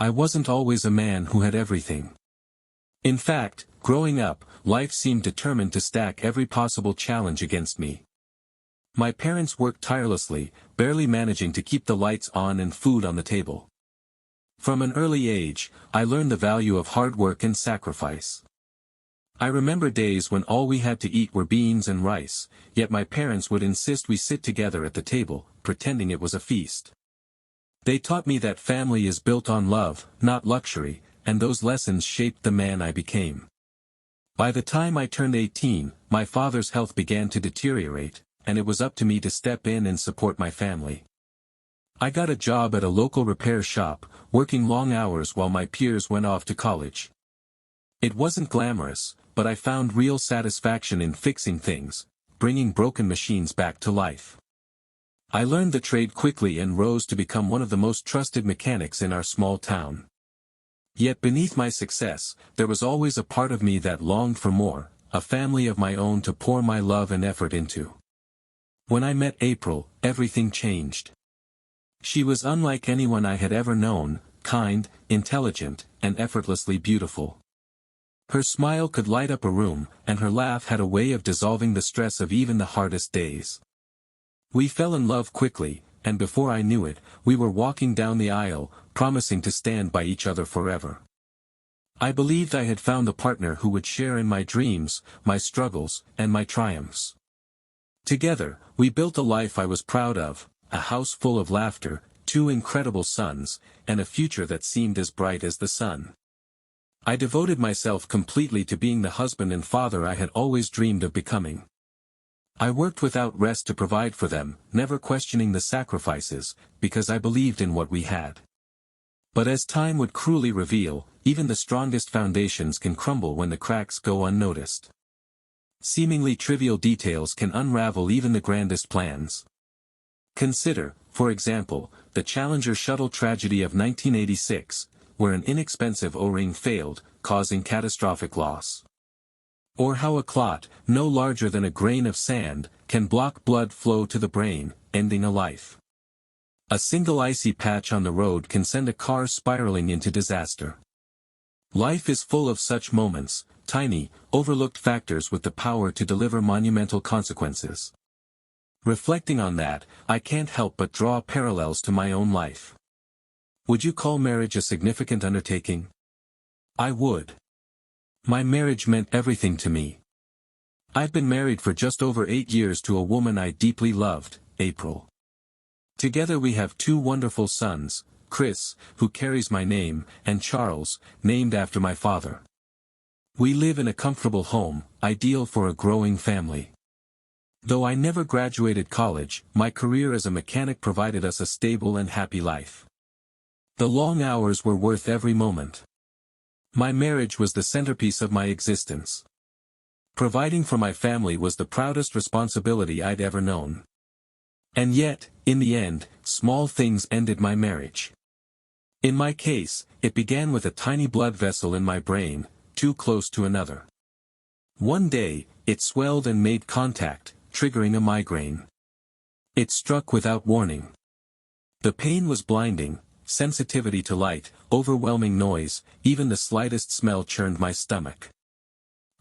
I wasn't always a man who had everything. In fact, growing up, life seemed determined to stack every possible challenge against me. My parents worked tirelessly, barely managing to keep the lights on and food on the table. From an early age, I learned the value of hard work and sacrifice. I remember days when all we had to eat were beans and rice, yet my parents would insist we sit together at the table, pretending it was a feast. They taught me that family is built on love, not luxury, and those lessons shaped the man I became. By the time I turned 18, my father's health began to deteriorate, and it was up to me to step in and support my family. I got a job at a local repair shop, working long hours while my peers went off to college. It wasn't glamorous, but I found real satisfaction in fixing things, bringing broken machines back to life. I learned the trade quickly and rose to become one of the most trusted mechanics in our small town. Yet beneath my success, there was always a part of me that longed for more, a family of my own to pour my love and effort into. When I met April, everything changed. She was unlike anyone I had ever known, kind, intelligent, and effortlessly beautiful. Her smile could light up a room, and her laugh had a way of dissolving the stress of even the hardest days. We fell in love quickly, and before I knew it, we were walking down the aisle, promising to stand by each other forever. I believed I had found the partner who would share in my dreams, my struggles, and my triumphs. Together, we built a life I was proud of, a house full of laughter, 2 incredible sons, and a future that seemed as bright as the sun. I devoted myself completely to being the husband and father I had always dreamed of becoming. I worked without rest to provide for them, never questioning the sacrifices, because I believed in what we had. But as time would cruelly reveal, even the strongest foundations can crumble when the cracks go unnoticed. Seemingly trivial details can unravel even the grandest plans. Consider, for example, the Challenger shuttle tragedy of 1986, where an inexpensive O-ring failed, causing catastrophic loss. Or how a clot, no larger than a grain of sand, can block blood flow to the brain, ending a life. A single icy patch on the road can send a car spiraling into disaster. Life is full of such moments, tiny, overlooked factors with the power to deliver monumental consequences. Reflecting on that, I can't help but draw parallels to my own life. Would you call marriage a significant undertaking? I would. My marriage meant everything to me. I've been married for just over 8 years to a woman I deeply loved, April. Together we have 2 wonderful sons, Chris, who carries my name, and Charles, named after my father. We live in a comfortable home, ideal for a growing family. Though I never graduated college, my career as a mechanic provided us a stable and happy life. The long hours were worth every moment. My marriage was the centerpiece of my existence. Providing for my family was the proudest responsibility I'd ever known. And yet, in the end, small things ended my marriage. In my case, it began with a tiny blood vessel in my brain, too close to another. One day, it swelled and made contact, triggering a migraine. It struck without warning. The pain was blinding, sensitivity to light, overwhelming noise, even the slightest smell churned my stomach.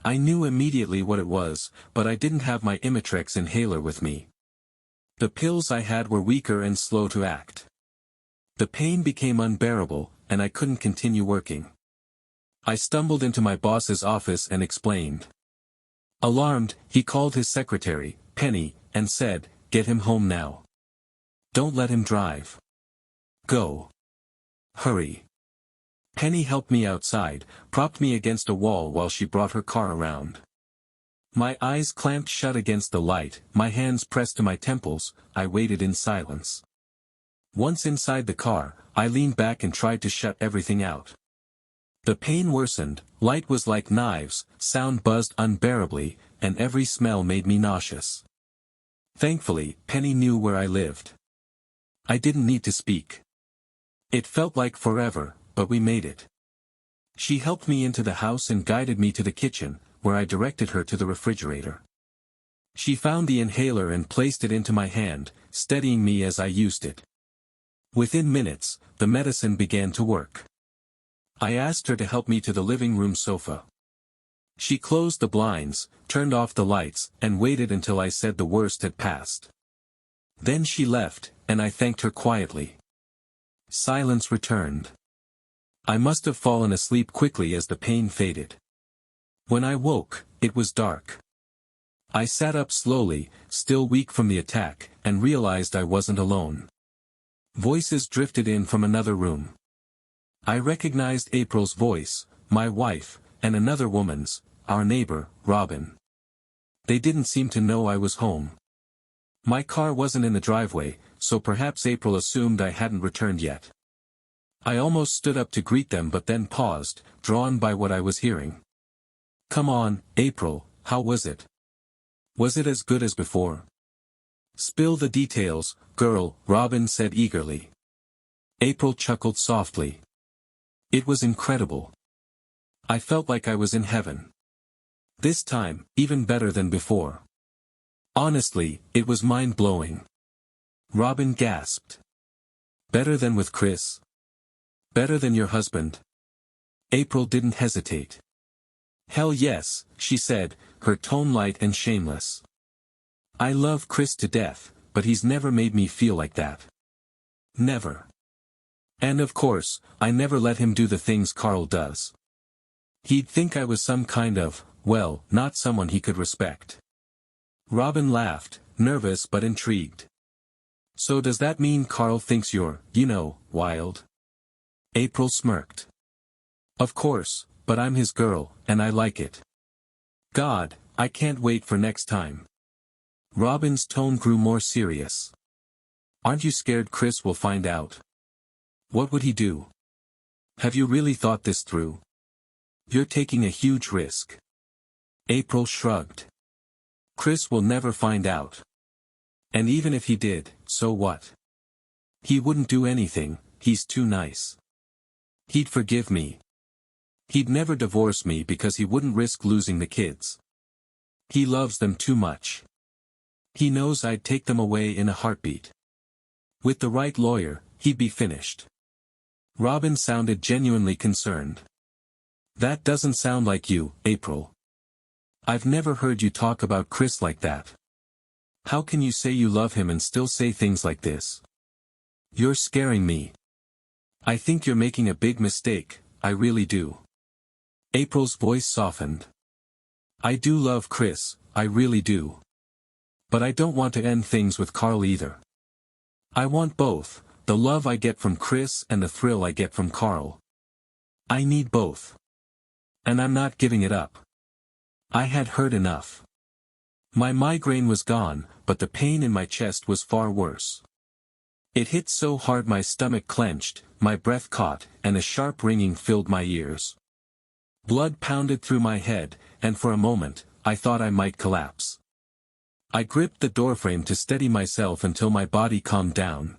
I knew immediately what it was, but I didn't have my Imitrex inhaler with me. The pills I had were weaker and slow to act. The pain became unbearable, and I couldn't continue working. I stumbled into my boss's office and explained. Alarmed, he called his secretary, Penny, and said, "Get him home now. Don't let him drive. Go. Hurry." Penny helped me outside, propped me against a wall while she brought her car around. My eyes clamped shut against the light, my hands pressed to my temples, I waited in silence. Once inside the car, I leaned back and tried to shut everything out. The pain worsened, light was like knives, sound buzzed unbearably, and every smell made me nauseous. Thankfully, Penny knew where I lived. I didn't need to speak. It felt like forever, but we made it. She helped me into the house and guided me to the kitchen, where I directed her to the refrigerator. She found the inhaler and placed it into my hand, steadying me as I used it. Within minutes, the medicine began to work. I asked her to help me to the living room sofa. She closed the blinds, turned off the lights, and waited until I said the worst had passed. Then she left, and I thanked her quietly. Silence returned. I must have fallen asleep quickly as the pain faded. When I woke, it was dark. I sat up slowly, still weak from the attack, and realized I wasn't alone. Voices drifted in from another room. I recognized April's voice, my wife, and another woman's, our neighbor, Robin. They didn't seem to know I was home. My car wasn't in the driveway, so perhaps April assumed I hadn't returned yet. I almost stood up to greet them but then paused, drawn by what I was hearing. "Come on, April, how was it? Was it as good as before?" "Spill the details, girl," Robin said eagerly. April chuckled softly. "It was incredible. I felt like I was in heaven. This time, even better than before. Honestly, it was mind-blowing." Robin gasped. "Better than with Chris? Better than your husband?" April didn't hesitate. "Hell yes," she said, her tone light and shameless. "I love Chris to death, but he's never made me feel like that. Never. And of course, I never let him do the things Carl does. He'd think I was some kind of, well, not someone he could respect." Robin laughed, nervous but intrigued. "So does that mean Carl thinks you're, wild?" April smirked. "Of course, but I'm his girl, and I like it. God, I can't wait for next time." Robin's tone grew more serious. "Aren't you scared Chris will find out? What would he do? Have you really thought this through? You're taking a huge risk." April shrugged. "Chris will never find out. And even if he did, so what? He wouldn't do anything, he's too nice. He'd forgive me. He'd never divorce me because he wouldn't risk losing the kids. He loves them too much. He knows I'd take them away in a heartbeat. With the right lawyer, he'd be finished." Robin sounded genuinely concerned. "That doesn't sound like you, April. I've never heard you talk about Chris like that. How can you say you love him and still say things like this? You're scaring me. I think you're making a big mistake, I really do." April's voice softened. "I do love Chris, I really do. But I don't want to end things with Carl either. I want both, the love I get from Chris and the thrill I get from Carl. I need both. And I'm not giving it up. I had heard enough. My migraine was gone, but the pain in my chest was far worse. It hit so hard my stomach clenched, my breath caught, and a sharp ringing filled my ears. Blood pounded through my head, and for a moment, I thought I might collapse. I gripped the doorframe to steady myself until my body calmed down.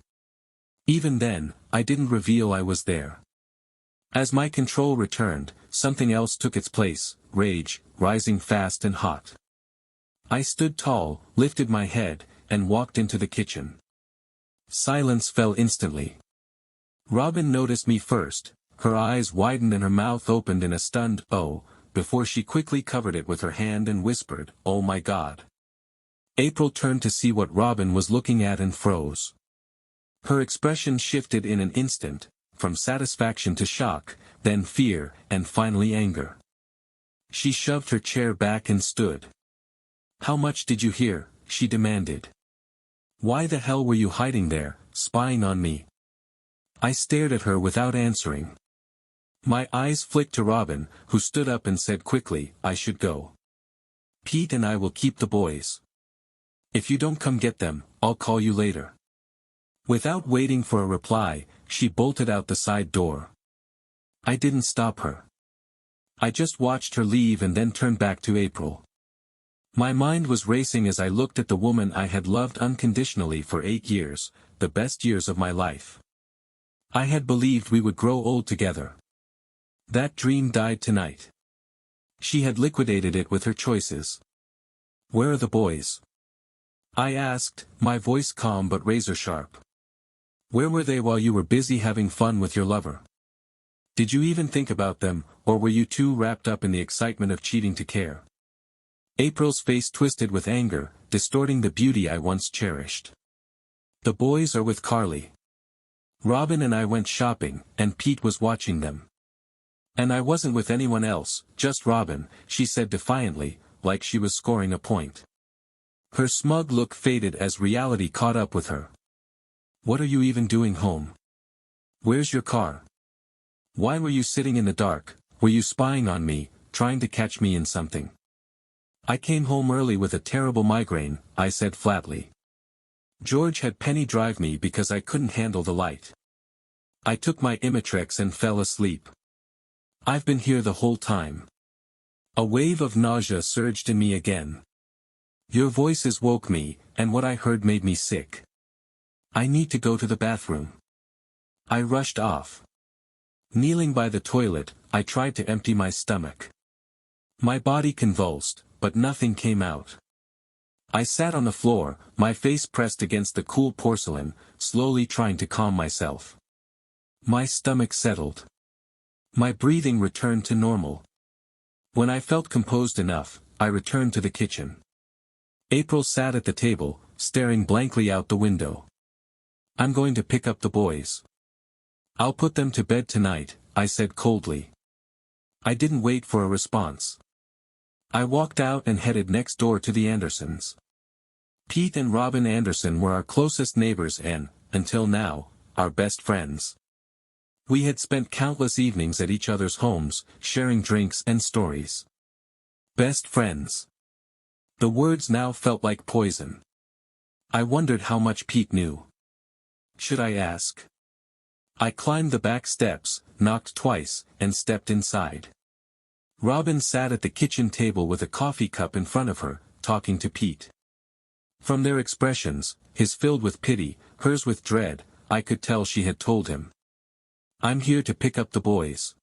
Even then, I didn't reveal I was there. As my control returned, something else took its place, rage, rising fast and hot. I stood tall, lifted my head, and walked into the kitchen. Silence fell instantly. Robin noticed me first, her eyes widened and her mouth opened in a stunned "oh," before she quickly covered it with her hand and whispered, "Oh my God." April turned to see what Robin was looking at and froze. Her expression shifted in an instant, from satisfaction to shock, then fear, and finally anger. She shoved her chair back and stood. "How much did you hear?" she demanded. "Why the hell were you hiding there, spying on me?" I stared at her without answering. My eyes flicked to Robin, who stood up and said quickly, "I should go. Pete and I will keep the boys. If you don't come get them, I'll call you later." Without waiting for a reply, she bolted out the side door. I didn't stop her. I just watched her leave and then turned back to April. My mind was racing as I looked at the woman I had loved unconditionally for 8 years, the best years of my life. I had believed we would grow old together. That dream died tonight. She had liquidated it with her choices. "Where are the boys?" I asked, my voice calm but razor-sharp. "Where were they while you were busy having fun with your lover?" Did you even think about them, or were you too wrapped up in the excitement of cheating to care? April's face twisted with anger, distorting the beauty I once cherished. The boys are with Carly. Robin and I went shopping, and Pete was watching them. And I wasn't with anyone else, just Robin, she said defiantly, like she was scoring a point. Her smug look faded as reality caught up with her. What are you even doing home? Where's your car? Why were you sitting in the dark? Were you spying on me, trying to catch me in something? I came home early with a terrible migraine, I said flatly. George had Penny drive me because I couldn't handle the light. I took my Imitrex and fell asleep. I've been here the whole time. A wave of nausea surged in me again. Your voices woke me, and what I heard made me sick. I need to go to the bathroom. I rushed off. Kneeling by the toilet, I tried to empty my stomach. My body convulsed, but nothing came out. I sat on the floor, my face pressed against the cool porcelain, slowly trying to calm myself. My stomach settled. My breathing returned to normal. When I felt composed enough, I returned to the kitchen. April sat at the table, staring blankly out the window. I'm going to pick up the boys. I'll put them to bed tonight, I said coldly. I didn't wait for a response. I walked out and headed next door to the Andersons. Pete and Robin Anderson were our closest neighbors and, until now, our best friends. We had spent countless evenings at each other's homes, sharing drinks and stories. Best friends. The words now felt like poison. I wondered how much Pete knew. Should I ask? I climbed the back steps, knocked twice, and stepped inside. Robin sat at the kitchen table with a coffee cup in front of her, talking to Pete. From their expressions, his filled with pity, hers with dread, I could tell she had told him. I'm here to pick up the boys.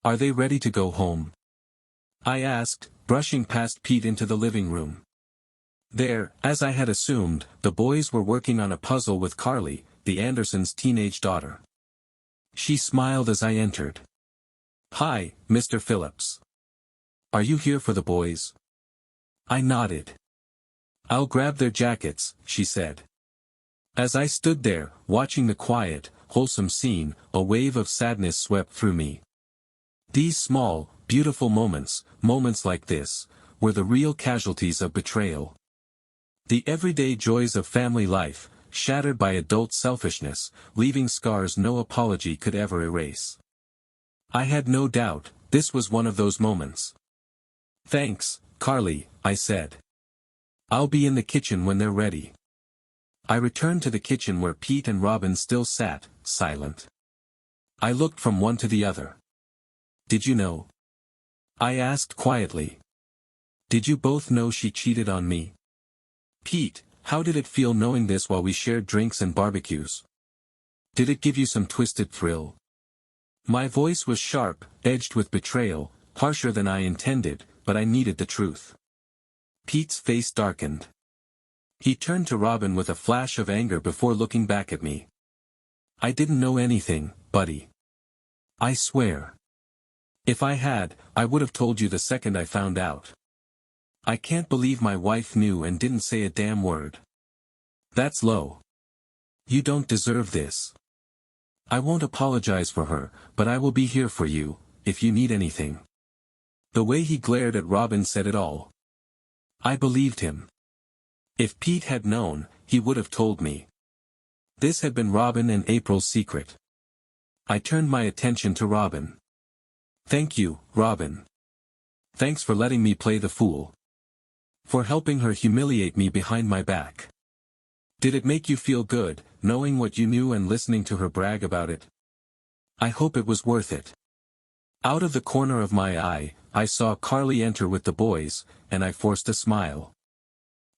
Are they ready to go home? I asked, brushing past Pete into the living room. There, as I had assumed, the boys were working on a puzzle with Carly, the Andersons' teenage daughter. She smiled as I entered. Hi, Mr. Phillips. Are you here for the boys? I nodded. I'll grab their jackets, she said. As I stood there, watching the quiet, wholesome scene, a wave of sadness swept through me. These small, beautiful moments like this, were the real casualties of betrayal. The everyday joys of family life, shattered by adult selfishness, leaving scars no apology could ever erase. I had no doubt, this was one of those moments. Thanks, Carly, I said. I'll be in the kitchen when they're ready. I returned to the kitchen where Pete and Robin still sat, silent. I looked from one to the other. Did you know? I asked quietly. Did you both know she cheated on me? Pete, how did it feel knowing this while we shared drinks and barbecues? Did it give you some twisted thrill? My voice was sharp, edged with betrayal, harsher than I intended, but I needed the truth. Pete's face darkened. He turned to Robin with a flash of anger before looking back at me. I didn't know anything, buddy. I swear. If I had, I would have told you the second I found out. I can't believe my wife knew and didn't say a damn word. That's low. You don't deserve this. I won't apologize for her, but I will be here for you, if you need anything. The way he glared at Robin said it all. I believed him. If Pete had known, he would have told me. This had been Robin and April's secret. I turned my attention to Robin. Thank you, Robin. Thanks for letting me play the fool. For helping her humiliate me behind my back. Did it make you feel good, knowing what you knew and listening to her brag about it? I hope it was worth it. Out of the corner of my eye, I saw Carly enter with the boys, and I forced a smile.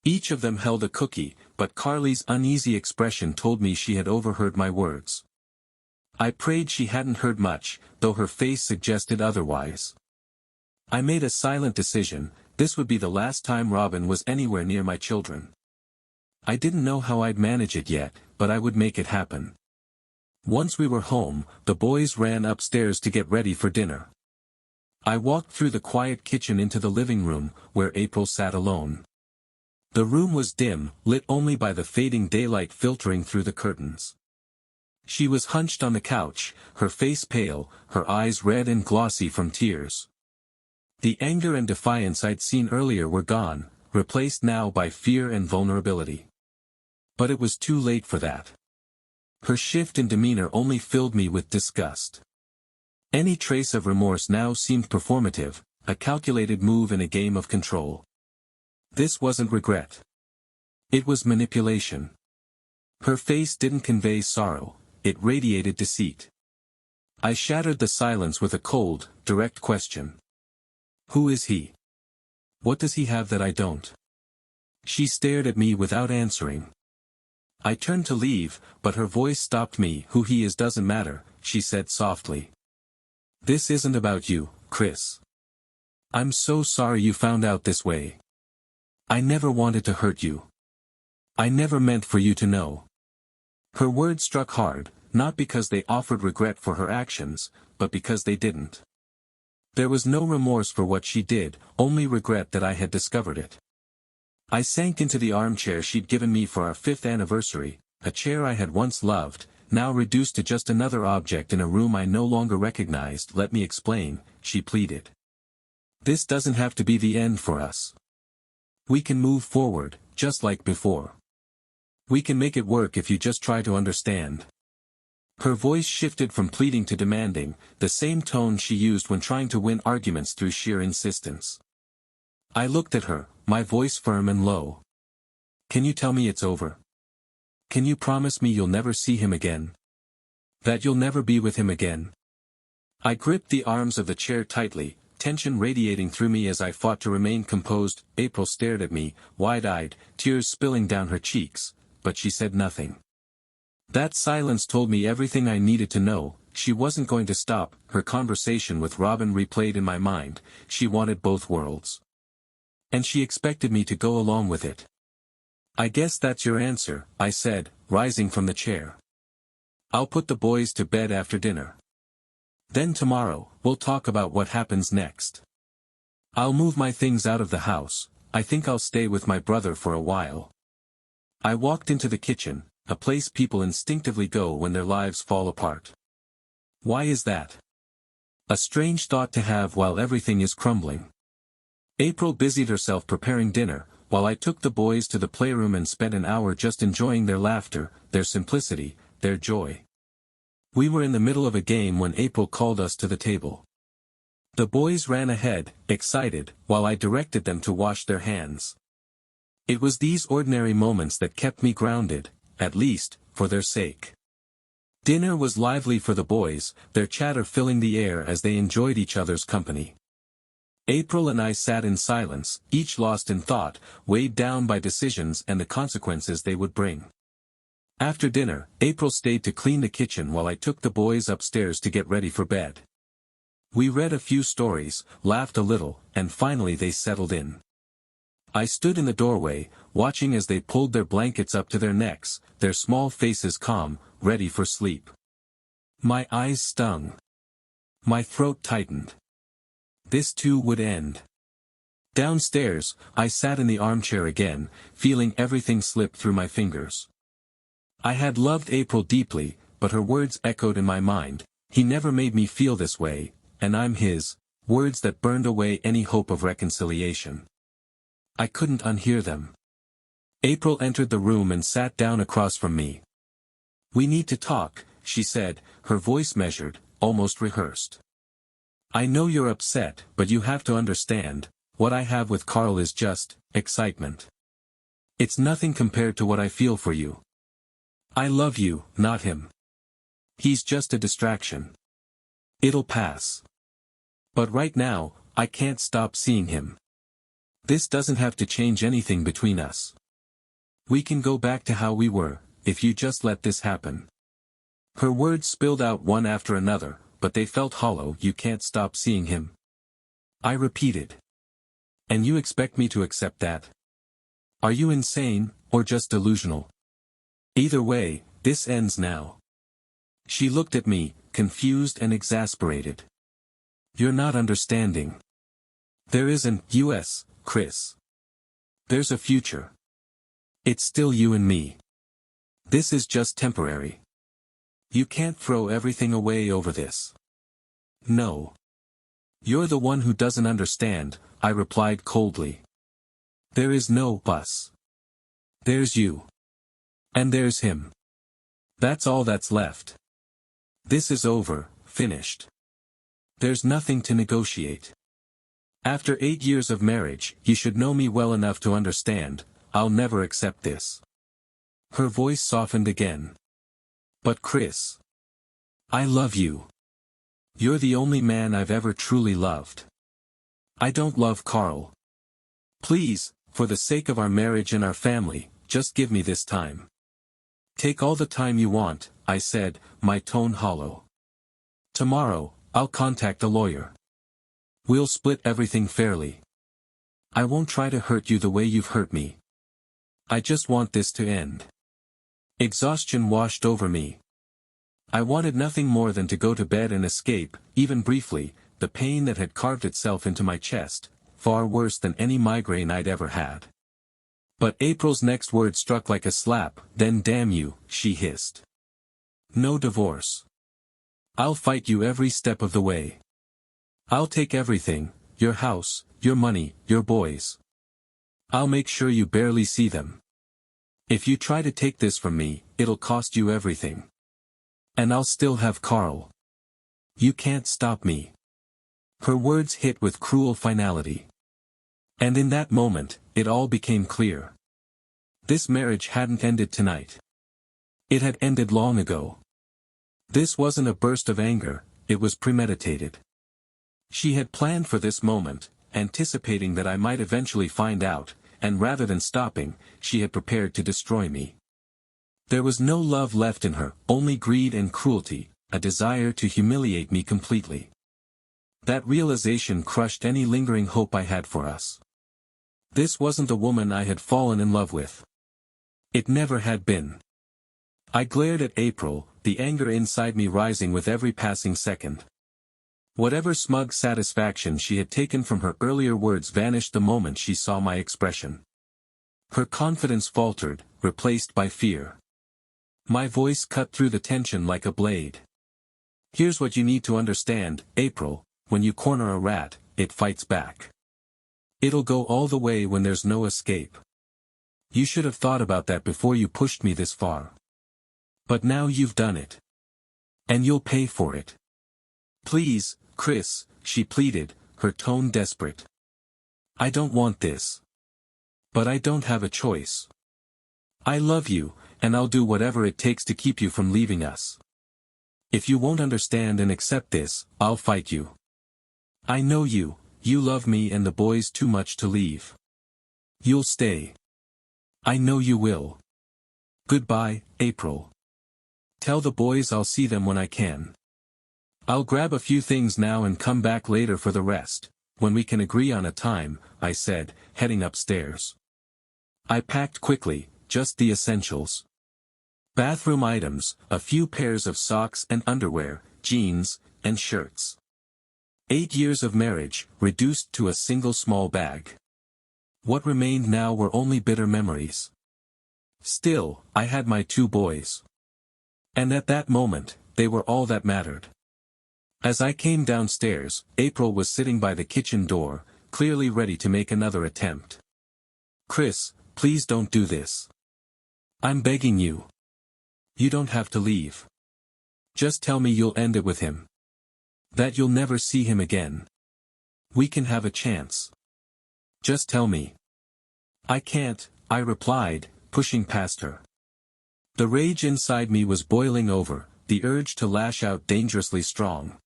Each of them held a cookie, but Carly's uneasy expression told me she had overheard my words. I prayed she hadn't heard much, though her face suggested otherwise. I made a silent decision, this would be the last time Robin was anywhere near my children. I didn't know how I'd manage it yet, but I would make it happen. Once we were home, the boys ran upstairs to get ready for dinner. I walked through the quiet kitchen into the living room, where April sat alone. The room was dim, lit only by the fading daylight filtering through the curtains. She was hunched on the couch, her face pale, her eyes red and glossy from tears. The anger and defiance I'd seen earlier were gone, replaced now by fear and vulnerability. But it was too late for that. Her shift in demeanor only filled me with disgust. Any trace of remorse now seemed performative, a calculated move in a game of control. This wasn't regret. It was manipulation. Her face didn't convey sorrow, it radiated deceit. I shattered the silence with a cold, direct question. Who is he? What does he have that I don't? She stared at me without answering. I turned to leave, but her voice stopped me. Who he is doesn't matter, she said softly. This isn't about you, Chris. I'm so sorry you found out this way. I never wanted to hurt you. I never meant for you to know. Her words struck hard, not because they offered regret for her actions, but because they didn't. There was no remorse for what she did, only regret that I had discovered it. I sank into the armchair she'd given me for our 5th anniversary, a chair I had once loved, now reduced to just another object in a room I no longer recognized. Let me explain, she pleaded. This doesn't have to be the end for us. We can move forward, just like before. We can make it work if you just try to understand. Her voice shifted from pleading to demanding, the same tone she used when trying to win arguments through sheer insistence. I looked at her, my voice firm and low. Can you tell me it's over? Can you promise me you'll never see him again? That you'll never be with him again? I gripped the arms of the chair tightly, tension radiating through me as I fought to remain composed. April stared at me, wide-eyed, tears spilling down her cheeks, but she said nothing. That silence told me everything I needed to know. She wasn't going to stop. Her conversation with Robin replayed in my mind. She wanted both worlds. And she expected me to go along with it. I guess that's your answer, I said, rising from the chair. I'll put the boys to bed after dinner. Then tomorrow, we'll talk about what happens next. I'll move my things out of the house. I think I'll stay with my brother for a while. I walked into the kitchen, a place people instinctively go when their lives fall apart. Why is that? A strange thought to have while everything is crumbling. April busied herself preparing dinner, while I took the boys to the playroom and spent an hour just enjoying their laughter, their simplicity, their joy. We were in the middle of a game when April called us to the table. The boys ran ahead, excited, while I directed them to wash their hands. It was these ordinary moments that kept me grounded, at least, for their sake. Dinner was lively for the boys, their chatter filling the air as they enjoyed each other's company. April and I sat in silence, each lost in thought, weighed down by decisions and the consequences they would bring. After dinner, April stayed to clean the kitchen while I took the boys upstairs to get ready for bed. We read a few stories, laughed a little, and finally they settled in. I stood in the doorway, watching as they pulled their blankets up to their necks, their small faces calm, ready for sleep. My eyes stung. My throat tightened. This too would end. Downstairs, I sat in the armchair again, feeling everything slip through my fingers. I had loved April deeply, but her words echoed in my mind. He never made me feel this way, and I'm his. Words that burned away any hope of reconciliation. I couldn't unhear them. April entered the room and sat down across from me. We need to talk, she said, her voice measured, almost rehearsed. I know you're upset, but you have to understand, what I have with Carl is just excitement. It's nothing compared to what I feel for you. I love you, not him. He's just a distraction. It'll pass. But right now, I can't stop seeing him. This doesn't have to change anything between us. We can go back to how we were, if you just let this happen. Her words spilled out one after another, but they felt hollow. You can't stop seeing him. I repeated. And you expect me to accept that? Are you insane, or just delusional? Either way, this ends now. She looked at me, confused and exasperated. "You're not understanding. There isn't us, Chris. There's a future. It's still you and me. This is just temporary. You can't throw everything away over this." "No. You're the one who doesn't understand," I replied coldly. "There is no us. There's you. And there's him. That's all that's left. This is over, finished. There's nothing to negotiate. After 8 years of marriage, you should know me well enough to understand, I'll never accept this." Her voice softened again. "But Chris. I love you. You're the only man I've ever truly loved. I don't love Carl. Please, for the sake of our marriage and our family, just give me this time." "Take all the time you want," I said, my tone hollow. "Tomorrow, I'll contact a lawyer. We'll split everything fairly. I won't try to hurt you the way you've hurt me. I just want this to end." Exhaustion washed over me. I wanted nothing more than to go to bed and escape, even briefly, the pain that had carved itself into my chest, far worse than any migraine I'd ever had. But April's next word struck like a slap. "Then damn you," she hissed. "No divorce. I'll fight you every step of the way. I'll take everything, your house, your money, your boys. I'll make sure you barely see them. If you try to take this from me, it'll cost you everything. And I'll still have Carl. You can't stop me." Her words hit with cruel finality. And in that moment, it all became clear. This marriage hadn't ended tonight. It had ended long ago. This wasn't a burst of anger, it was premeditated. She had planned for this moment, anticipating that I might eventually find out, and rather than stopping, she had prepared to destroy me. There was no love left in her, only greed and cruelty, a desire to humiliate me completely. That realization crushed any lingering hope I had for us. This wasn't the woman I had fallen in love with. It never had been. I glared at April, the anger inside me rising with every passing second. Whatever smug satisfaction she had taken from her earlier words vanished the moment she saw my expression. Her confidence faltered, replaced by fear. My voice cut through the tension like a blade. "Here's what you need to understand, April, when you corner a rat, it fights back. It'll go all the way when there's no escape. You should have thought about that before you pushed me this far. But now you've done it. And you'll pay for it. Please, Chris," she pleaded, her tone desperate. "I don't want this. But I don't have a choice. I love you, and I'll do whatever it takes to keep you from leaving us. If you won't understand and accept this, I'll fight you. I know you love me and the boys too much to leave. You'll stay. I know you will. Goodbye, April. Tell the boys I'll see them when I can. I'll grab a few things now and come back later for the rest, when we can agree on a time," I said, heading upstairs. I packed quickly, just the essentials. Bathroom items, a few pairs of socks and underwear, jeans, and shirts. 8 years of marriage, reduced to a single small bag. What remained now were only bitter memories. Still, I had my 2 boys. And at that moment, they were all that mattered. As I came downstairs, April was sitting by the kitchen door, clearly ready to make another attempt. "Chris, please don't do this. I'm begging you. You don't have to leave. Just tell me you'll end it with him. That you'll never see him again. We can have a chance. Just tell me." "I can't," I replied, pushing past her. The rage inside me was boiling over, the urge to lash out dangerously strong.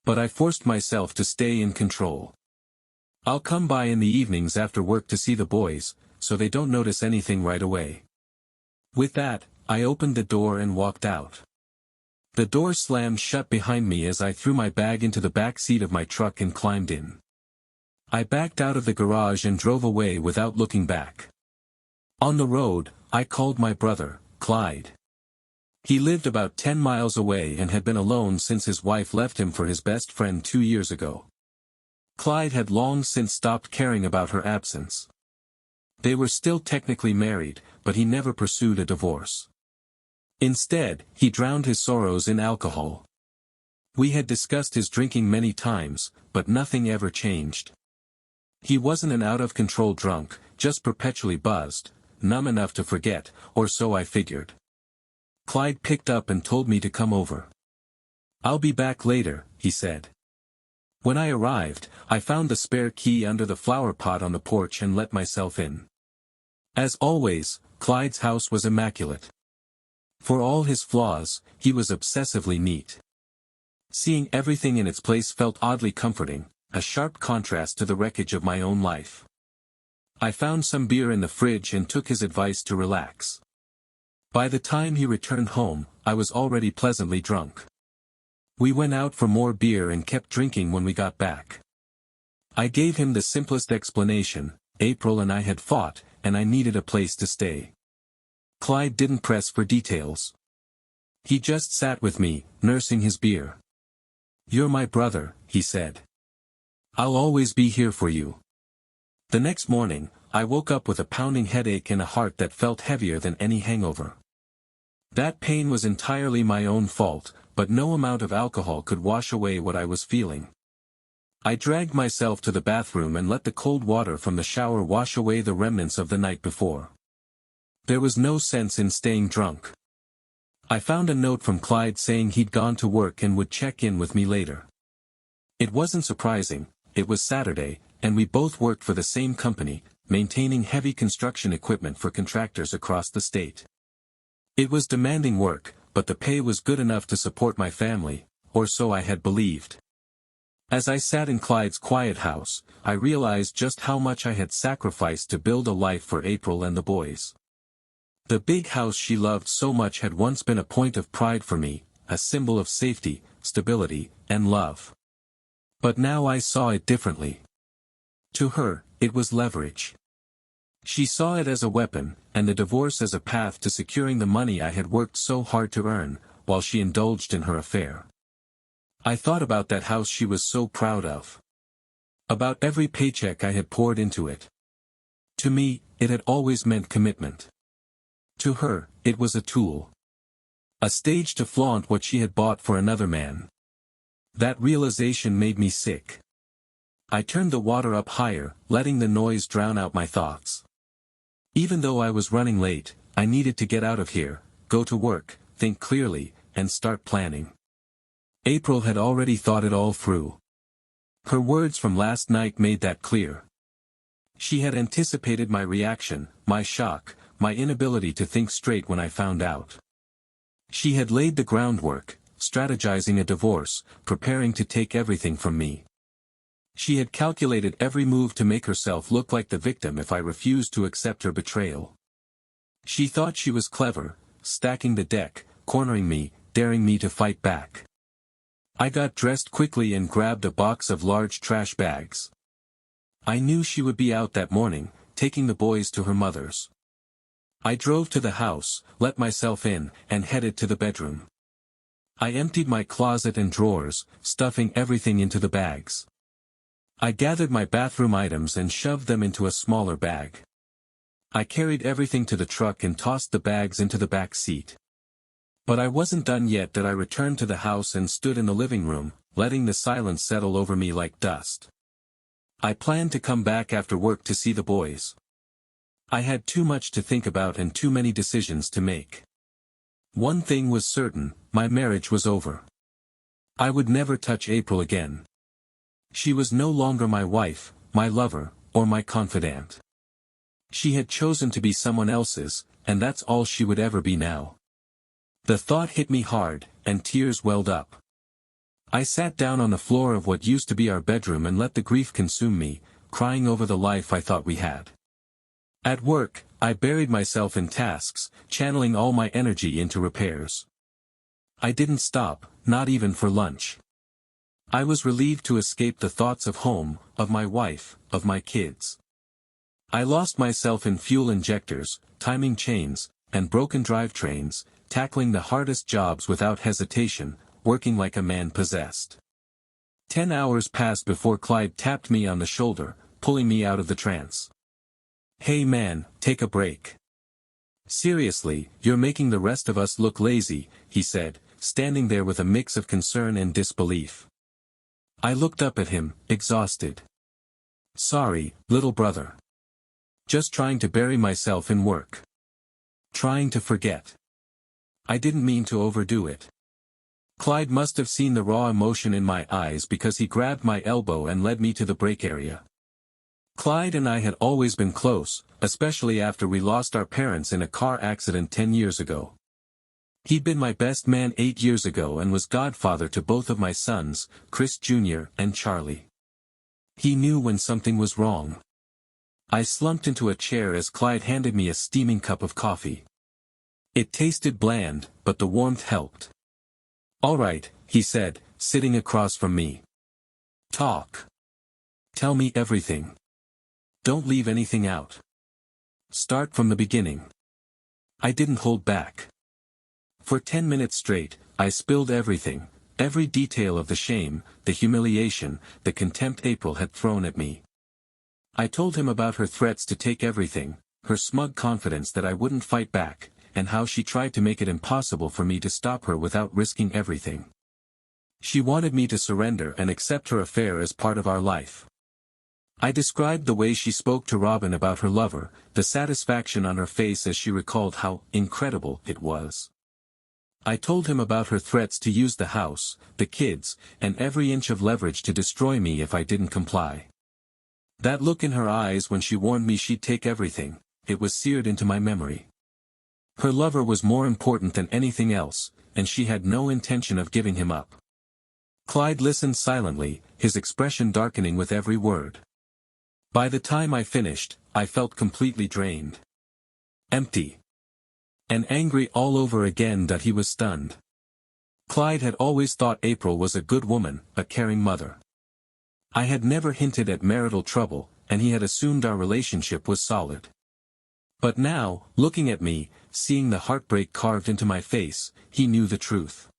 But I forced myself to stay in control. "I'll come by in the evenings after work to see the boys, so they don't notice anything right away." With that, I opened the door and walked out. The door slammed shut behind me as I threw my bag into the back seat of my truck and climbed in. I backed out of the garage and drove away without looking back. On the road, I called my brother, Clyde. He lived about 10 miles away and had been alone since his wife left him for his best friend 2 years ago. Clyde had long since stopped caring about her absence. They were still technically married, but he never pursued a divorce. Instead, he drowned his sorrows in alcohol. We had discussed his drinking many times, but nothing ever changed. He wasn't an out-of-control drunk, just perpetually buzzed, numb enough to forget, or so I figured. Clyde picked up and told me to come over. "I'll be back later," he said. When I arrived, I found the spare key under the flower pot on the porch and let myself in. As always, Clyde's house was immaculate. For all his flaws, he was obsessively neat. Seeing everything in its place felt oddly comforting, a sharp contrast to the wreckage of my own life. I found some beer in the fridge and took his advice to relax. By the time he returned home, I was already pleasantly drunk. We went out for more beer and kept drinking when we got back. I gave him the simplest explanation: April and I had fought, and I needed a place to stay. Clyde didn't press for details. He just sat with me, nursing his beer. "You're my brother," he said. "I'll always be here for you." The next morning, I woke up with a pounding headache and a heart that felt heavier than any hangover. That pain was entirely my own fault, but no amount of alcohol could wash away what I was feeling. I dragged myself to the bathroom and let the cold water from the shower wash away the remnants of the night before. There was no sense in staying drunk. I found a note from Clyde saying he'd gone to work and would check in with me later. It wasn't surprising. It was Saturday, and we both worked for the same company, maintaining heavy construction equipment for contractors across the state. It was demanding work, but the pay was good enough to support my family, or so I had believed. As I sat in Clyde's quiet house, I realized just how much I had sacrificed to build a life for April and the boys. The big house she loved so much had once been a point of pride for me, a symbol of safety, stability, and love. But now I saw it differently. To her, it was leverage. She saw it as a weapon, and the divorce as a path to securing the money I had worked so hard to earn, while she indulged in her affair. I thought about that house she was so proud of. About every paycheck I had poured into it. To me, it had always meant commitment. To her, it was a tool. A stage to flaunt what she had bought for another man. That realization made me sick. I turned the water up higher, letting the noise drown out my thoughts. Even though I was running late, I needed to get out of here, go to work, think clearly, and start planning. April had already thought it all through. Her words from last night made that clear. She had anticipated my reaction, my shock, my inability to think straight when I found out. She had laid the groundwork, strategizing a divorce, preparing to take everything from me. She had calculated every move to make herself look like the victim if I refused to accept her betrayal. She thought she was clever, stacking the deck, cornering me, daring me to fight back. I got dressed quickly and grabbed a box of large trash bags. I knew she would be out that morning, taking the boys to her mother's. I drove to the house, let myself in, and headed to the bedroom. I emptied my closet and drawers, stuffing everything into the bags. I gathered my bathroom items and shoved them into a smaller bag. I carried everything to the truck and tossed the bags into the back seat. But I wasn't done yet that I returned to the house and stood in the living room, letting the silence settle over me like dust. I planned to come back after work to see the boys. I had too much to think about and too many decisions to make. One thing was certain, my marriage was over. I would never touch April again. She was no longer my wife, my lover, or my confidant. She had chosen to be someone else's, and that's all she would ever be now. The thought hit me hard, and tears welled up. I sat down on the floor of what used to be our bedroom and let the grief consume me, crying over the life I thought we had. At work, I buried myself in tasks, channeling all my energy into repairs. I didn't stop, not even for lunch. I was relieved to escape the thoughts of home, of my wife, of my kids. I lost myself in fuel injectors, timing chains, and broken drivetrains, tackling the hardest jobs without hesitation, working like a man possessed. 10 hours passed before Clyde tapped me on the shoulder, pulling me out of the trance. "Hey man, take a break. Seriously, you're making the rest of us look lazy," he said, standing there with a mix of concern and disbelief. I looked up at him, exhausted. "Sorry, little brother. Just trying to bury myself in work. Trying to forget. I didn't mean to overdo it." Clyde must have seen the raw emotion in my eyes because he grabbed my elbow and led me to the break area. Clyde and I had always been close, especially after we lost our parents in a car accident 10 years ago. He'd been my best man 8 years ago and was godfather to both of my sons, Chris Jr. and Charlie. He knew when something was wrong. I slumped into a chair as Clyde handed me a steaming cup of coffee. It tasted bland, but the warmth helped. "All right," he said, sitting across from me. "Talk. Tell me everything. Don't leave anything out. Start from the beginning." I didn't hold back. For 10 minutes straight, I spilled everything, every detail of the shame, the humiliation, the contempt April had thrown at me. I told him about her threats to take everything, her smug confidence that I wouldn't fight back, and how she tried to make it impossible for me to stop her without risking everything. She wanted me to surrender and accept her affair as part of our life. I described the way she spoke to Robin about her lover, the satisfaction on her face as she recalled how incredible it was. I told him about her threats to use the house, the kids, and every inch of leverage to destroy me if I didn't comply. That look in her eyes when she warned me she'd take everything, it was seared into my memory. Her lover was more important than anything else, and she had no intention of giving him up. Clyde listened silently, his expression darkening with every word. By the time I finished, I felt completely drained. Empty. And angry all over again that he was stunned. Clyde had always thought April was a good woman, a caring mother. I had never hinted at marital trouble, and he had assumed our relationship was solid. But now, looking at me, seeing the heartbreak carved into my face, he knew the truth.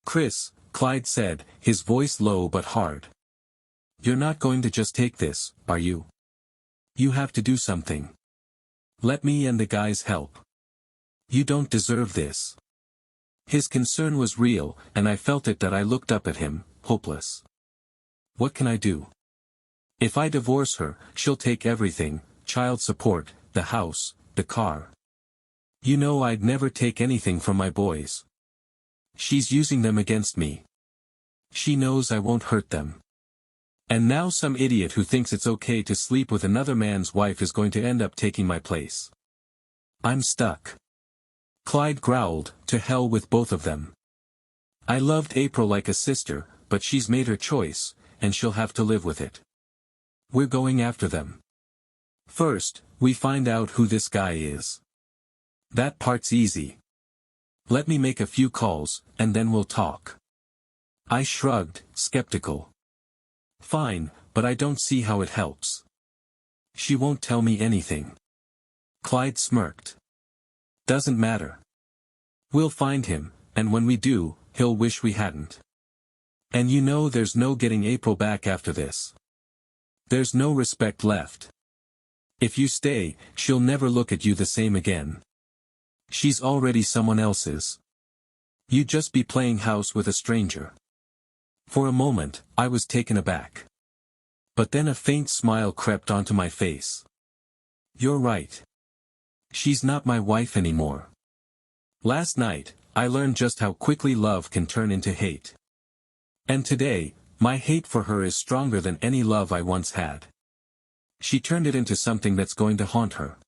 "Chris," Clyde said, his voice low but hard. "You're not going to just take this, are you? You have to do something. Let me and the guys help. You don't deserve this." His concern was real, and I felt it that I looked up at him, hopeless. "What can I do? If I divorce her, she'll take everything, child support, the house, the car. You know I'd never take anything from my boys. She's using them against me. She knows I won't hurt them. And now some idiot who thinks it's okay to sleep with another man's wife is going to end up taking my place. I'm stuck." Clyde growled, "To hell with both of them. I loved April like a sister, but she's made her choice, and she'll have to live with it. We're going after them. First, we find out who this guy is. That part's easy. Let me make a few calls, and then we'll talk." I shrugged, skeptical. "Fine, but I don't see how it helps." "She won't tell me anything." Clyde smirked. "Doesn't matter. We'll find him, and when we do, he'll wish we hadn't. And you know there's no getting April back after this. There's no respect left. If you stay, she'll never look at you the same again. She's already someone else's. You'd just be playing house with a stranger." For a moment, I was taken aback. But then a faint smile crept onto my face. "You're right. She's not my wife anymore. Last night, I learned just how quickly love can turn into hate. And today, my hate for her is stronger than any love I once had. She turned it into something that's going to haunt her."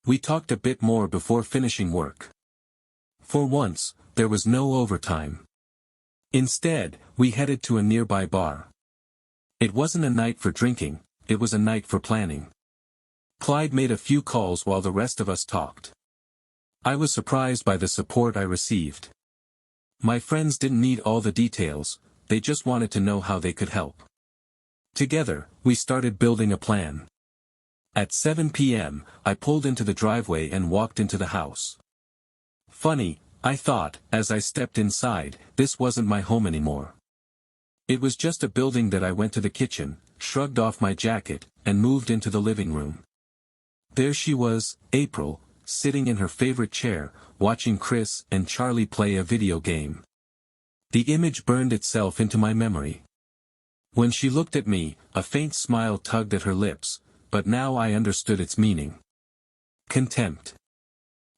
We talked a bit more before finishing work. For once, there was no overtime. Instead, we headed to a nearby bar. It wasn't a night for drinking, it was a night for planning. Clyde made a few calls while the rest of us talked. I was surprised by the support I received. My friends didn't need all the details, they just wanted to know how they could help. Together, we started building a plan. At 7 p.m., I pulled into the driveway and walked into the house. Funny, I thought, as I stepped inside, this wasn't my home anymore. It was just a building that I went to the kitchen, shrugged off my jacket, and moved into the living room. There she was, April, sitting in her favorite chair, watching Chris and Charlie play a video game. The image burned itself into my memory. When she looked at me, a faint smile tugged at her lips, but now I understood its meaning. Contempt.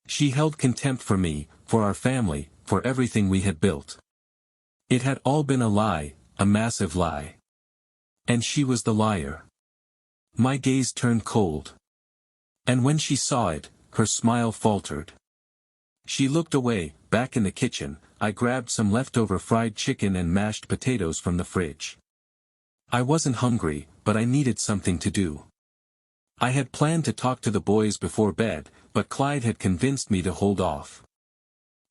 She held contempt for me, for our family, for everything we had built. It had all been a lie, a massive lie. And she was the liar. My gaze turned cold. And when she saw it, her smile faltered. She looked away. Back in the kitchen, I grabbed some leftover fried chicken and mashed potatoes from the fridge. I wasn't hungry, but I needed something to do. I had planned to talk to the boys before bed, but Clyde had convinced me to hold off.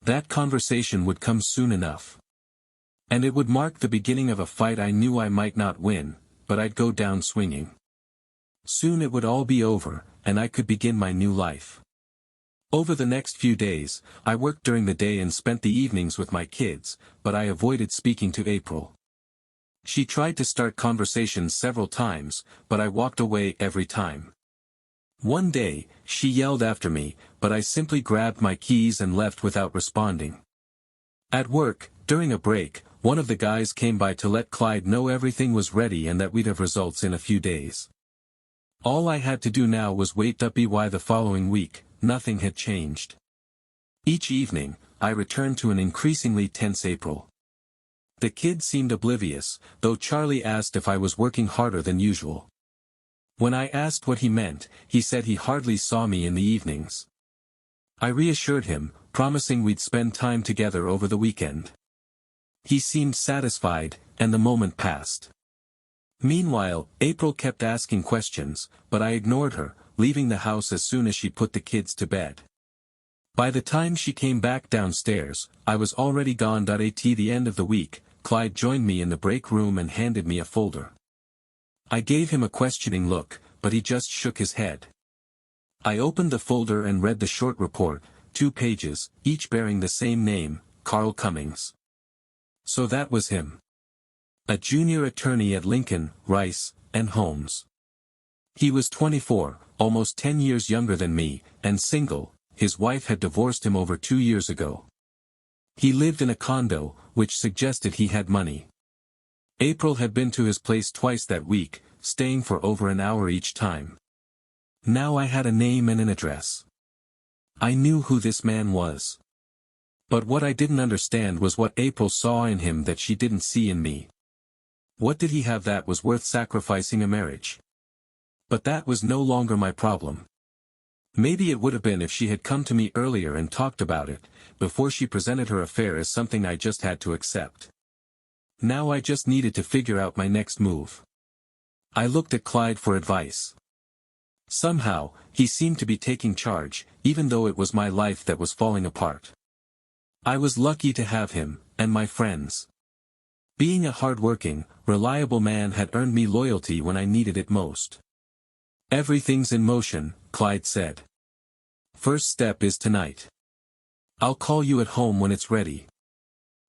That conversation would come soon enough. And it would mark the beginning of a fight I knew I might not win, but I'd go down swinging. Soon it would all be over, and I could begin my new life. Over the next few days, I worked during the day and spent the evenings with my kids, but I avoided speaking to April. She tried to start conversations several times, but I walked away every time. One day, she yelled after me, but I simply grabbed my keys and left without responding. At work, during a break, one of the guys came by to let Clyde know everything was ready and that we'd have results in a few days. All I had to do now was wait up by the following week. Nothing had changed. Each evening, I returned to an increasingly tense April. The kid seemed oblivious, though Charlie asked if I was working harder than usual. When I asked what he meant, he said he hardly saw me in the evenings. I reassured him, promising we'd spend time together over the weekend. He seemed satisfied, and the moment passed. Meanwhile, April kept asking questions, but I ignored her, leaving the house as soon as she put the kids to bed. By the time she came back downstairs, I was already gone. At the end of the week, Clyde joined me in the break room and handed me a folder. I gave him a questioning look, but he just shook his head. I opened the folder and read the short report, 2 pages, each bearing the same name, Carl Cummings. So that was him. A junior attorney at Lincoln, Rice, and Holmes. He was 24, almost 10 years younger than me, and single. His wife had divorced him over 2 years ago. He lived in a condo, which suggested he had money. April had been to his place twice that week, staying for over an hour each time. Now I had a name and an address. I knew who this man was. But what I didn't understand was what April saw in him that she didn't see in me. What did he have that was worth sacrificing a marriage? But that was no longer my problem. Maybe it would have been if she had come to me earlier and talked about it, before she presented her affair as something I just had to accept. Now I just needed to figure out my next move. I looked at Clyde for advice. Somehow, he seemed to be taking charge, even though it was my life that was falling apart. I was lucky to have him, and my friends. Being a hard-working, reliable man had earned me loyalty when I needed it most. Everything's in motion, Clyde said. First step is tonight. I'll call you at home when it's ready.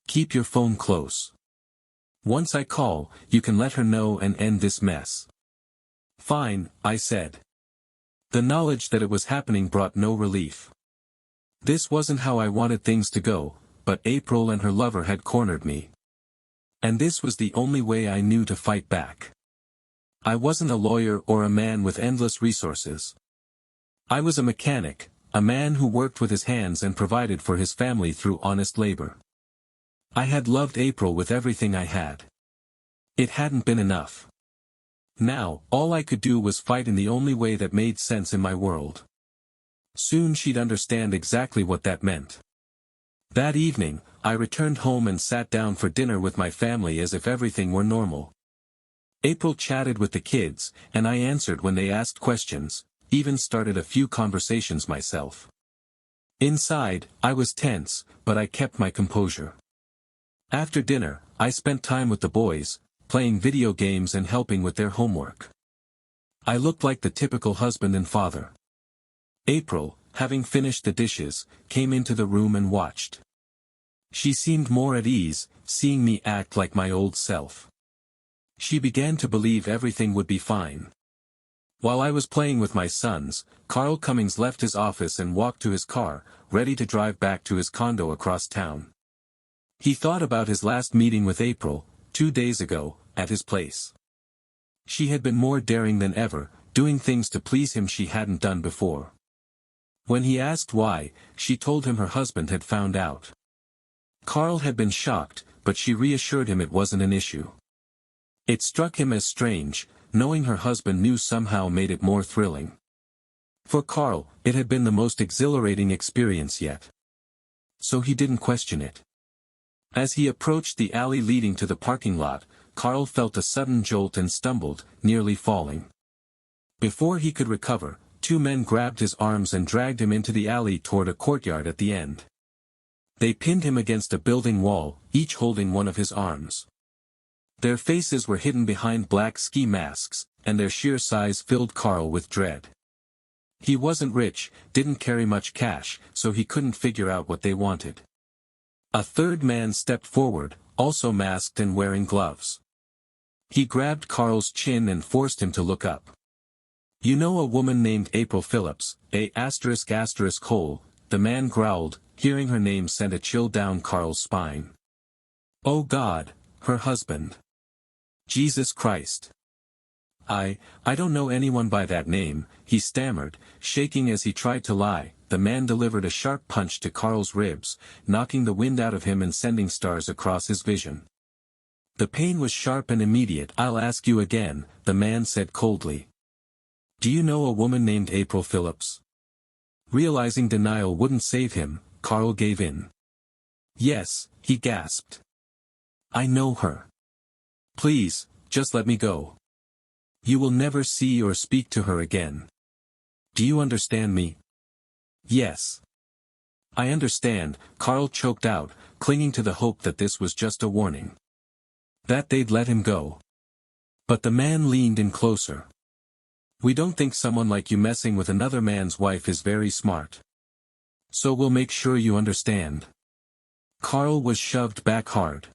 Keep your phone close. Once I call, you can let her know and end this mess. Fine, I said. The knowledge that it was happening brought no relief. This wasn't how I wanted things to go, but April and her lover had cornered me. And this was the only way I knew to fight back. I wasn't a lawyer or a man with endless resources. I was a mechanic, a man who worked with his hands and provided for his family through honest labor. I had loved April with everything I had. It hadn't been enough. Now, all I could do was fight in the only way that made sense in my world. Soon she'd understand exactly what that meant. That evening, I returned home and sat down for dinner with my family as if everything were normal. April chatted with the kids, and I answered when they asked questions, even started a few conversations myself. Inside, I was tense, but I kept my composure. After dinner, I spent time with the boys, playing video games and helping with their homework. I looked like the typical husband and father. April, having finished the dishes, came into the room and watched. She seemed more at ease, seeing me act like my old self. She began to believe everything would be fine. While I was playing with my sons, Carl Cummings left his office and walked to his car, ready to drive back to his condo across town. He thought about his last meeting with April, 2 days ago, at his place. She had been more daring than ever, doing things to please him she hadn't done before. When he asked why, she told him her husband had found out. Carl had been shocked, but she reassured him it wasn't an issue. It struck him as strange, knowing her husband knew somehow made it more thrilling. For Carl, it had been the most exhilarating experience yet. So he didn't question it. As he approached the alley leading to the parking lot, Carl felt a sudden jolt and stumbled, nearly falling. Before he could recover, 2 men grabbed his arms and dragged him into the alley toward a courtyard at the end. They pinned him against a building wall, each holding one of his arms. Their faces were hidden behind black ski masks, and their sheer size filled Carl with dread. He wasn't rich, didn't carry much cash, so he couldn't figure out what they wanted. A third man stepped forward, also masked and wearing gloves. He grabbed Carl's chin and forced him to look up. "You know a woman named April Phillips, ****, the man growled. Hearing her name sent a chill down Carl's spine. Oh God, her husband. Jesus Christ. I don't know anyone by that name," he stammered, shaking as he tried to lie. The man delivered a sharp punch to Carl's ribs, knocking the wind out of him and sending stars across his vision. The pain was sharp and immediate. "I'll ask you again," the man said coldly. "Do you know a woman named April Phillips?" Realizing denial wouldn't save him, Carl gave in. "Yes," he gasped. "I know her. Please, just let me go. You will never see or speak to her again. Do you understand me?" "Yes. I understand," Carl choked out, clinging to the hope that this was just a warning. That they'd let him go. But the man leaned in closer. "We don't think someone like you messing with another man's wife is very smart. So we'll make sure you understand." Carl was shoved back hard.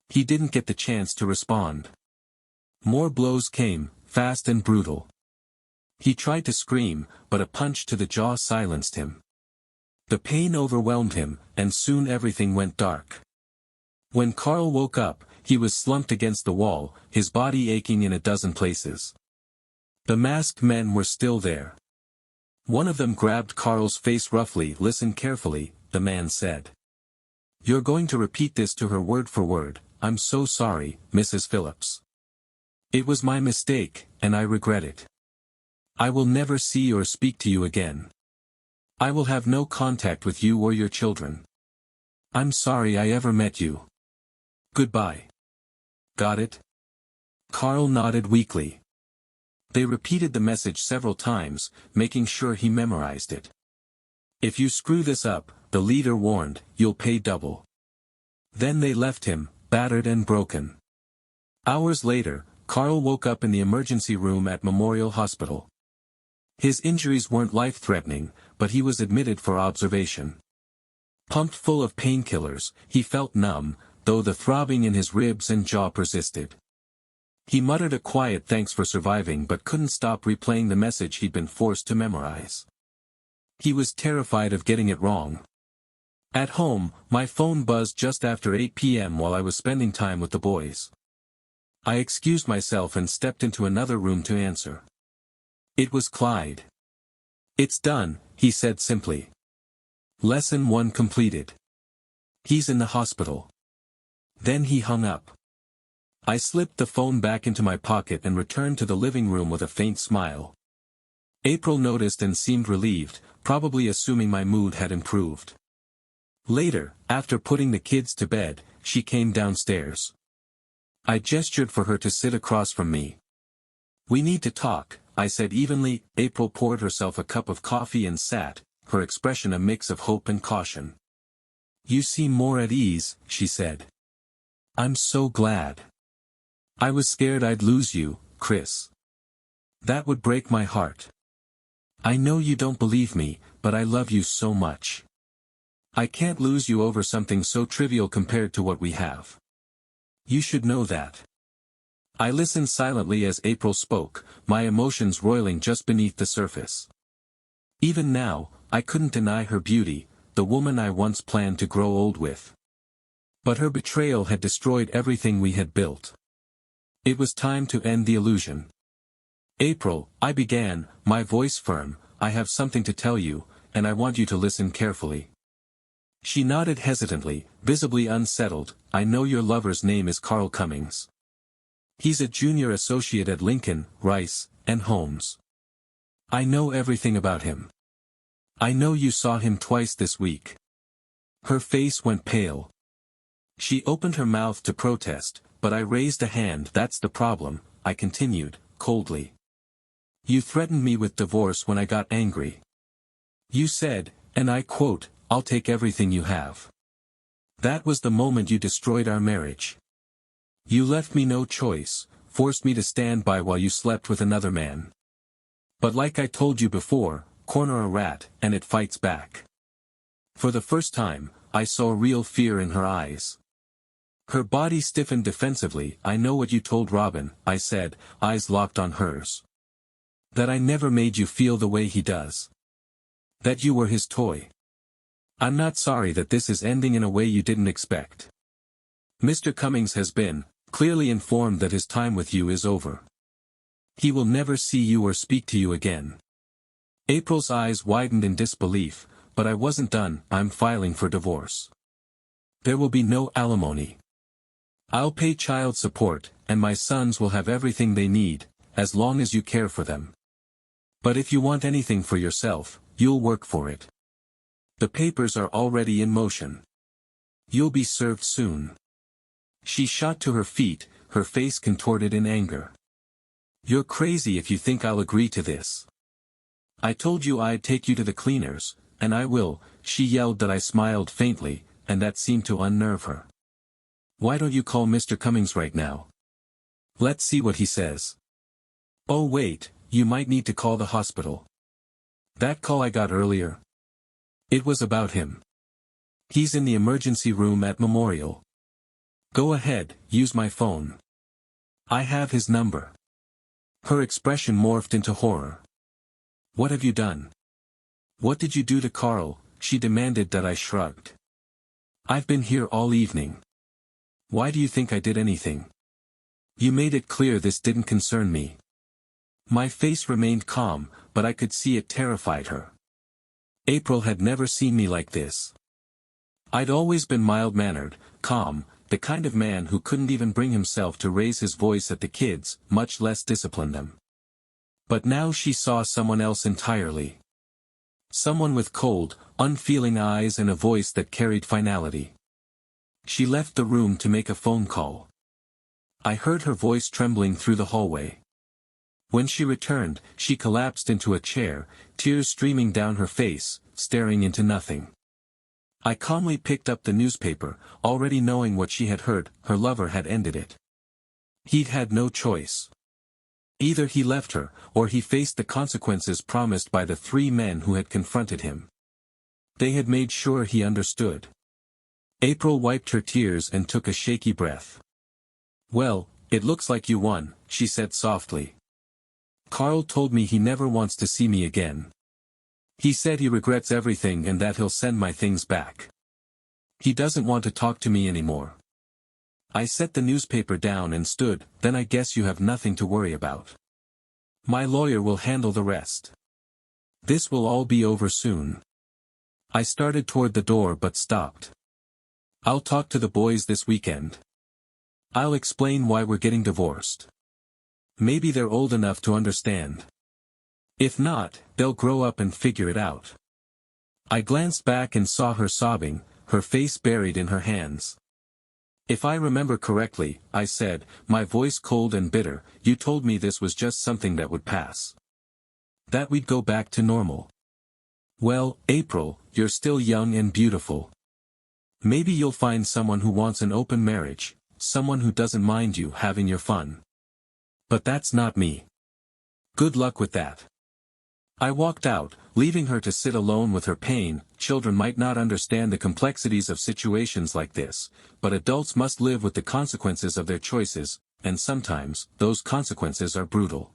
He didn't get the chance to respond. More blows came, fast and brutal. He tried to scream, but a punch to the jaw silenced him. The pain overwhelmed him, and soon everything went dark. When Carl woke up, he was slumped against the wall, his body aching in a dozen places. The masked men were still there. One of them grabbed Carl's face roughly. "Listen carefully," the man said. "You're going to repeat this to her word for word. I'm so sorry, Mrs. Phillips. It was my mistake, and I regret it. I will never see or speak to you again. I will have no contact with you or your children. I'm sorry I ever met you. Goodbye. Got it?" Carl nodded weakly. They repeated the message several times, making sure he memorized it. "If you screw this up," the leader warned, "you'll pay double." Then they left him, battered and broken. Hours later, Carl woke up in the emergency room at Memorial Hospital. His injuries weren't life-threatening, but he was admitted for observation. Pumped full of painkillers, he felt numb, though the throbbing in his ribs and jaw persisted. He muttered a quiet thanks for surviving but couldn't stop replaying the message he'd been forced to memorize. He was terrified of getting it wrong. At home, my phone buzzed just after 8 p.m. while I was spending time with the boys. I excused myself and stepped into another room to answer. It was Clyde. "It's done," he said simply. Lesson 1 completed. He's in the hospital. Then he hung up. I slipped the phone back into my pocket and returned to the living room with a faint smile. April noticed and seemed relieved, probably assuming my mood had improved. Later, after putting the kids to bed, she came downstairs. I gestured for her to sit across from me. "We need to talk," I said evenly. April poured herself a cup of coffee and sat, her expression a mix of hope and caution. "You seem more at ease," she said. "I'm so glad. I was scared I'd lose you, Chris. That would break my heart. I know you don't believe me, but I love you so much. I can't lose you over something so trivial compared to what we have. You should know that. I listened silently as April spoke, my emotions roiling just beneath the surface. Even now, I couldn't deny her beauty, the woman I once planned to grow old with. But her betrayal had destroyed everything we had built. It was time to end the illusion. April, I began, my voice firm, I have something to tell you, and I want you to listen carefully. She nodded hesitantly, visibly unsettled. I know your lover's name is Carl Cummings. He's a junior associate at Lincoln, Rice, and Holmes. I know everything about him. I know you saw him twice this week. Her face went pale. She opened her mouth to protest, but I raised a hand. That's the problem, I continued, coldly. You threatened me with divorce when I got angry. You said, and I quote, I'll take everything you have. That was the moment you destroyed our marriage. You left me no choice, forced me to stand by while you slept with another man. But like I told you before, corner a rat, and it fights back. For the first time, I saw real fear in her eyes. Her body stiffened defensively. I know what you told Robin, I said, eyes locked on hers. That I never made you feel the way he does. That you were his toy. I'm not sorry that this is ending in a way you didn't expect. Mr. Cummings has been, clearly informed that his time with you is over. He will never see you or speak to you again. April's eyes widened in disbelief, but I wasn't done. I'm filing for divorce. There will be no alimony. I'll pay child support, and my sons will have everything they need, as long as you care for them. But if you want anything for yourself, you'll work for it. The papers are already in motion. You'll be served soon. She shot to her feet, her face contorted in anger. You're crazy if you think I'll agree to this. I told you I'd take you to the cleaners, and I will. She yelled. That I smiled faintly, and that seemed to unnerve her. Why don't you call Mr. Cummings right now? Let's see what he says. Oh wait, you might need to call the hospital. That call I got earlier. It was about him. He's in the emergency room at Memorial. Go ahead, use my phone. I have his number. Her expression morphed into horror. What have you done? What did you do to Carl? She demanded. That I shrugged. I've been here all evening. Why do you think I did anything? You made it clear this didn't concern me. My face remained calm, but I could see it terrified her. April had never seen me like this. I'd always been mild-mannered, calm, the kind of man who couldn't even bring himself to raise his voice at the kids, much less discipline them. But now she saw someone else entirely. Someone with cold, unfeeling eyes and a voice that carried finality. She left the room to make a phone call. I heard her voice trembling through the hallway. When she returned, she collapsed into a chair, tears streaming down her face, staring into nothing. I calmly picked up the newspaper, already knowing what she had heard. Her lover had ended it. He'd had no choice. Either he left her, or he faced the consequences promised by the 3 men who had confronted him. They had made sure he understood. April wiped her tears and took a shaky breath. Well, it looks like you won, she said softly. Carl told me he never wants to see me again. He said he regrets everything and that he'll send my things back. He doesn't want to talk to me anymore. I set the newspaper down and stood. Then I guess you have nothing to worry about. My lawyer will handle the rest. This will all be over soon. I started toward the door but stopped. I'll talk to the boys this weekend. I'll explain why we're getting divorced. Maybe they're old enough to understand. If not, they'll grow up and figure it out. I glanced back and saw her sobbing, her face buried in her hands. If I remember correctly, I said, my voice cold and bitter, you told me this was just something that would pass. That we'd go back to normal. Well, April, you're still young and beautiful. Maybe you'll find someone who wants an open marriage, someone who doesn't mind you having your fun. But that's not me. Good luck with that. I walked out, leaving her to sit alone with her pain. Children might not understand the complexities of situations like this, but adults must live with the consequences of their choices, and sometimes, those consequences are brutal.